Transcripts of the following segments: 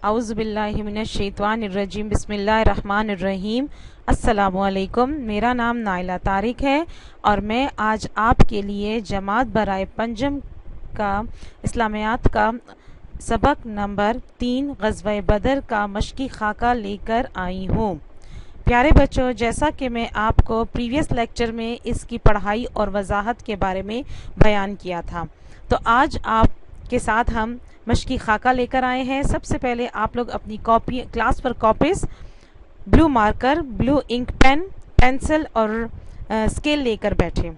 اعوذ باللہ من الشیطان الرجیم بسم اللہ الرحمن الرحیم۔ السلام علیکم، میرا نام نائلہ طارق ہے اور میں آج آپ کے لیے جماعت برائے پنجم کا اسلامیات کا سبق نمبر 3 غزوہ بدر کا مشقی خاکہ لے کر آئی ہوں۔ پیارے بچوں، جیسا کہ میں آپ کو پریویس لیکچر میں اس کی پڑھائی اور وضاحت کے بارے میں بیان کیا تھا، تو آج آپ کے ساتھ ہم مشقی خاکہ لے کر آئے ہیں۔ سب سے پہلے آپ لوگ اپنی کلاس پر کاپیز، بلو مارکر، بلو انک پین، پینسل اور اسکیل لے کر بیٹھیں۔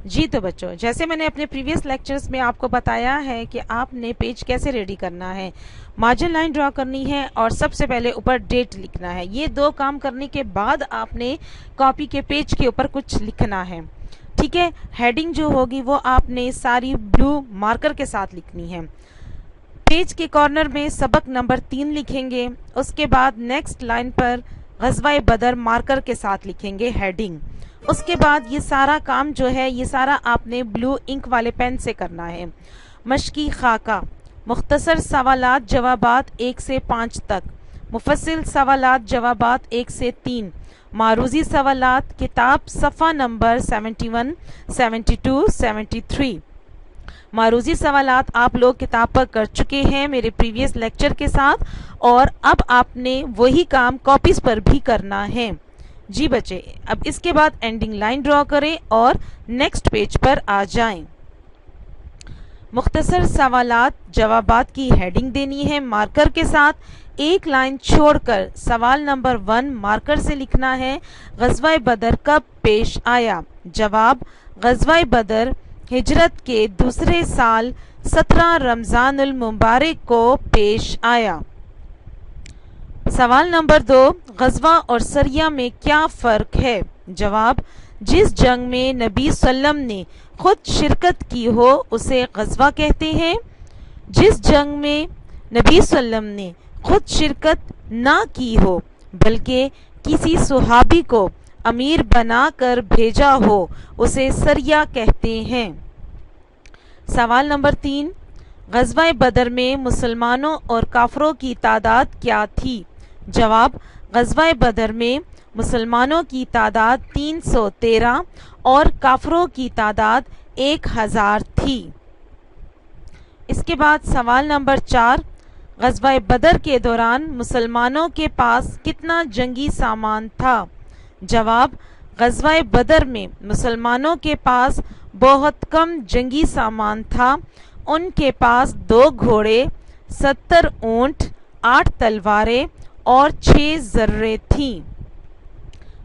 جی تو بچوں، جیسے میں نے اپنے پریویس لیکچرز میں آپ کو بتایا ہے کہ آپ نے پیج کیسے ریڈی کرنا ہے، مارجن لائن ڈرا کرنی ہے اور سب سے پہلے اوپر ڈیٹ لکھنا ہے۔ یہ دو کام کرنے کے بعد آپ نے کاپی کے پیج کے اوپر کچھ لکھنا ہے، ٹھیک ہے۔ ہیڈنگ جو ہوگی وہ آپ نے ساری بلو مارکر کے ساتھ لکھنی ہے۔ پیج کے کارنر میں سبق نمبر 3 لکھیں گے، اس کے بعد نیکسٹ لائن پر غزوہ بدر مارکر کے ساتھ لکھیں گے ہیڈنگ۔ اس کے بعد یہ سارا کام جو ہے یہ سارا آپ نے بلو انک والے پین سے کرنا ہے۔ مشقی خاکہ، مختصر سوالات جوابات 1 سے 5 تک، مفصل سوالات جوابات 1 سے 3، معروضی سوالات کتاب صفحہ نمبر 71، 72، 73۔ معروضی سوالات آپ لوگ کتاب پر کر چکے ہیں میرے پریویس لیکچر کے ساتھ، اور اب آپ نے وہی کام کاپیز پر بھی کرنا ہے۔ جی بچے، اب اس کے بعد اینڈنگ لائن ڈرا کریں اور نیکسٹ پیج پر آ جائیں۔ مختصر سوالات جوابات کی ہیڈنگ دینی ہے مارکر کے ساتھ، ایک لائن چھوڑ کر سوال نمبر 1 مارکر سے لکھنا ہے، غزوہ بدر کب پیش آیا؟ جواب: غزوہ بدر ہجرت کے دوسرے سال 17 رمضان المبارک کو پیش آیا۔ سوال نمبر 2، غزوہ اور سریہ میں کیا فرق ہے؟ جواب: جس جنگ میں نبی صلی اللہ علیہ وسلم نے خود شرکت کی ہو اسے غزوہ کہتے ہیں، جس جنگ میں نبی صلی اللہ علیہ وسلم نے خود شرکت نہ کی ہو بلکہ کسی صحابی کو امیر بنا کر بھیجا ہو اسے سریہ کہتے ہیں۔ سوال نمبر 3، غزوہ بدر میں مسلمانوں اور کافروں کی تعداد کیا تھی؟ جواب: غزوہ بدر میں مسلمانوں کی تعداد 313 اور کافروں کی تعداد 1000 تھی۔ اس کے بعد سوال نمبر 4، غزوہ بدر کے دوران مسلمانوں کے پاس کتنا جنگی سامان تھا؟ جواب: غزوہ بدر میں مسلمانوں کے پاس بہت کم جنگی سامان تھا، ان کے پاس 2 گھوڑے، 70 اونٹ، 8 تلواریں اور 6 ضرعیں تھیں۔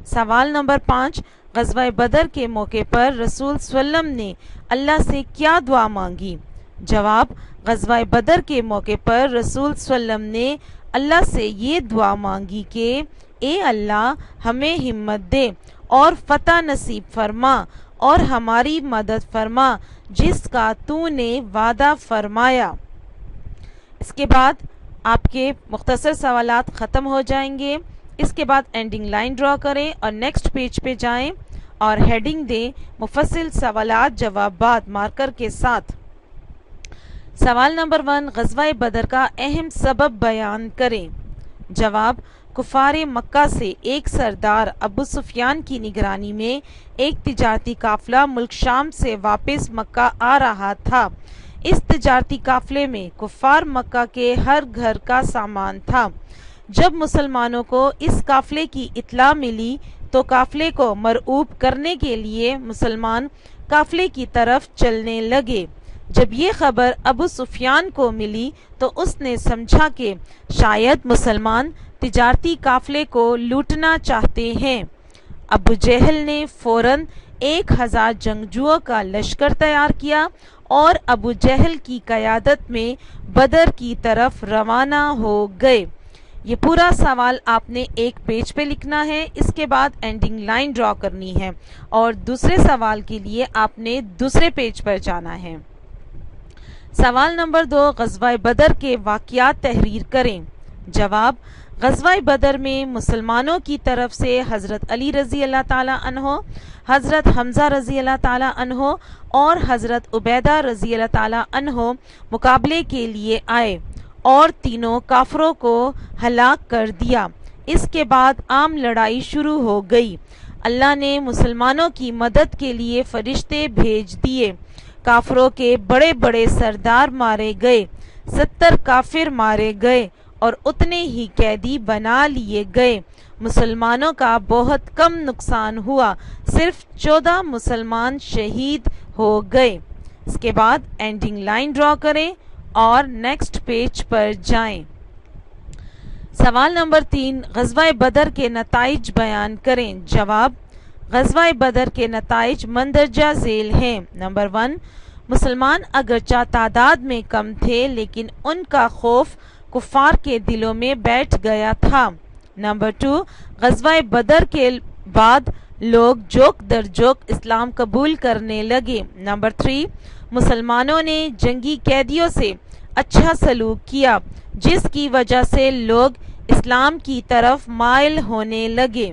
سوال نمبر 5، غزوہ بدر کے موقع پر رسول صلی اللہ علیہ وسلم نے اللہ سے کیا دعا مانگی؟ جواب: غزوہ بدر کے موقع پر رسول صلی اللہ علیہ وسلم نے اللہ سے یہ دعا مانگی کہ اے اللہ ہمیں ہمت دے اور فتح نصیب فرما اور ہماری مدد فرما جس کا تو نے وعدہ فرمایا۔ اس کے بعد آپ کے مختصر سوالات ختم ہو جائیں گے۔ اس کے بعد اینڈنگ لائن ڈرا کریں اور نیکسٹ پیج پہ جائیں اور ہیڈنگ دیں مفصل سوالات جوابات مارکر کے ساتھ۔ سوال نمبر 1، غزوہ بدر کا اہم سبب بیان کریں۔ جواب: کفار مکہ سے ایک سردار ابو سفیان کی نگرانی میں ایک تجارتی قافلہ ملک شام سے واپس مکہ آ رہا تھا۔ اس تجارتی قافلے میں کفار مکہ کے ہر گھر کا سامان تھا۔ جب مسلمانوں کو اس قافلے کی اطلاع ملی تو قافلے کو مرعوب کرنے کے لیے مسلمان قافلے کی طرف چلنے لگے۔ جب یہ خبر ابو سفیان کو ملی تو اس نے سمجھا کہ شاید مسلمان تجارتی قافلے کو لوٹنا چاہتے ہیں۔ ابو جہل نے فوراً 1000 جنگجوؤں کا لشکر تیار کیا اور ابو جہل کی قیادت میں بدر کی طرف روانہ ہو گئے۔ یہ پورا سوال آپ نے ایک پیج پہ لکھنا ہے، اس کے بعد اینڈنگ لائن ڈرا کرنی ہے اور دوسرے سوال کے لیے آپ نے دوسرے پیج پر جانا ہے۔ سوال نمبر 2، غزوہ بدر کے واقعات تحریر کریں۔ جواب: غزوہ بدر میں مسلمانوں کی طرف سے حضرت علی رضی اللہ تعالی عنہ، حضرت حمزہ رضی اللہ تعالی عنہ اور حضرت عبیدہ رضی اللہ تعالی عنہ مقابلے کے لیے آئے اور تینوں کافروں کو ہلاک کر دیا۔ اس کے بعد عام لڑائی شروع ہو گئی۔ اللہ نے مسلمانوں کی مدد کے لیے فرشتے بھیج دیے۔ کافروں کے بڑے بڑے سردار مارے گئے، 70 کافر مارے گئے اور اتنے ہی قیدی بنا لیے گئے۔ مسلمانوں کا بہت کم نقصان ہوا، صرف 14 مسلمان شہید ہو گئے۔ اس کے بعد اینڈنگ لائن ڈرا کریں اور نیکسٹ پیج پر جائیں۔ سوال نمبر 3، غزوہ بدر کے نتائج بیان کریں۔ جواب، غزوہ بدر کے نتائج مندرجہ ذیل ہیں۔ نمبر 1، مسلمان اگرچہ تعداد میں کم تھے لیکن ان کا خوف کفار کے دلوں میں بیٹھ گیا تھا۔ نمبر 2، غزوہ بدر کے بعد لوگ جوک در جوک اسلام قبول کرنے لگے۔ نمبر 3، مسلمانوں نے جنگی قیدیوں سے اچھا سلوک کیا جس کی وجہ سے لوگ اسلام کی طرف مائل ہونے لگے۔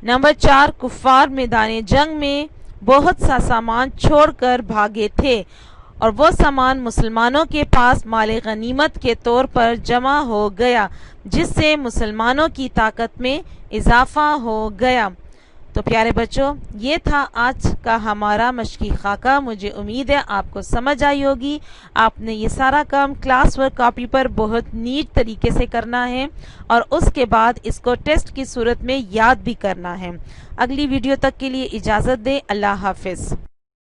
نمبر 4، کفار میدان جنگ میں بہت سا سامان چھوڑ کر بھاگے تھے اور وہ سامان مسلمانوں کے پاس مال غنیمت کے طور پر جمع ہو گیا جس سے مسلمانوں کی طاقت میں اضافہ ہو گیا۔ تو پیارے بچوں، یہ تھا آج کا ہمارا مشقی خاکہ۔ مجھے امید ہے آپ کو سمجھ آئی ہوگی۔ آپ نے یہ سارا کام کلاس ورک کاپی پر بہت نیٹ طریقے سے کرنا ہے اور اس کے بعد اس کو ٹیسٹ کی صورت میں یاد بھی کرنا ہے۔ اگلی ویڈیو تک کے لیے اجازت دیں۔ اللہ حافظ۔